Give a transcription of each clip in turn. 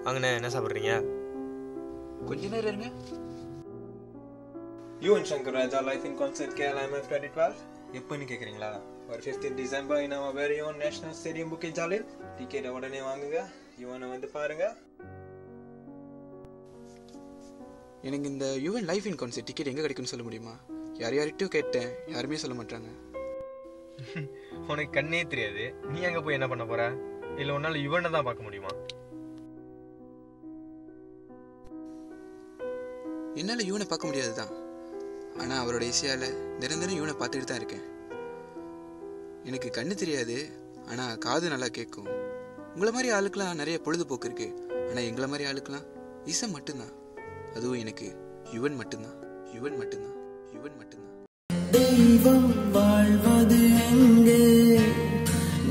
வாங்கண்ணே, என்ன சாப்பிட்றீங்க? கொஞ்ச நேரம் இருங்க. Yuvan Shankar Raja life in concert KLIMF 2012 எப்போன்னு கேட்குறீங்களா? ஒரு 15 December in our very own national stadium Bukit Jalil. டிக்கெட்டை உடனே வாங்குங்க, யுவனை வந்து பாருங்க. எனக்கு இந்த Yuvan life in concert ticket எங்கே கிடைக்குன்னு சொல்ல முடியுமா? யார்கிட்டையும் கேட்டேன், யாருமே சொல்ல மாட்டாங்க. உனக்கு கண்ணே தெரியாது, நீ அங்கே போய் என்ன பண்ண போற? இல்லை உன்னால யுவனை தான் பார்க்க முடியுமா? என்னால் யுவனை பார்க்க முடியாது தான், ஆனால் அவரோட இசையால் நிரந்தரம் யுவனை பார்த்துட்டு தான் இருக்கேன். எனக்கு கண்ணு தெரியாது, ஆனால் காது நல்லா கேட்கும். உங்களை மாதிரி ஆளுக்கெல்லாம் நிறைய பொழுதுபோக்கு இருக்கு, ஆனால் எங்களை மாதிரி ஆளுக்கெல்லாம் இசை மட்டும்தான். அதுவும் எனக்கு யுவன் மட்டும்தான், யுவன் மட்டும்தான், யுவன் மட்டும்தான். தெய்வம் வாழ்வது எங்கே,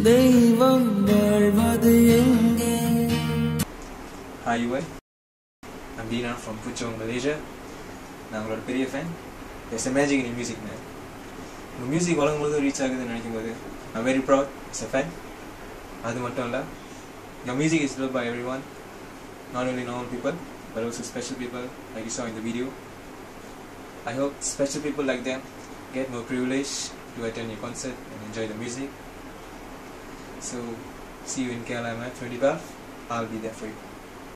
தெய்வம் வாழ்வது எங்கே. Hi Yuvan, I'm Dina from Puchong, Malaysia. நான் உங்களோட பெரிய fan. There's a magic in your music, man. உங்கள் மியூசிக் வழங்கும்போது ரீச் ஆகுதுன்னு நினைக்கும் போது I'm very proud as a fan. அது மட்டும் இல்லை, your music is loved by everyone, not only normal people but also special people like you saw in the video. I hope special people like them get more privilege to attend your concert and enjoy the music. So see you in KLIMF 2012. I'll be there for you.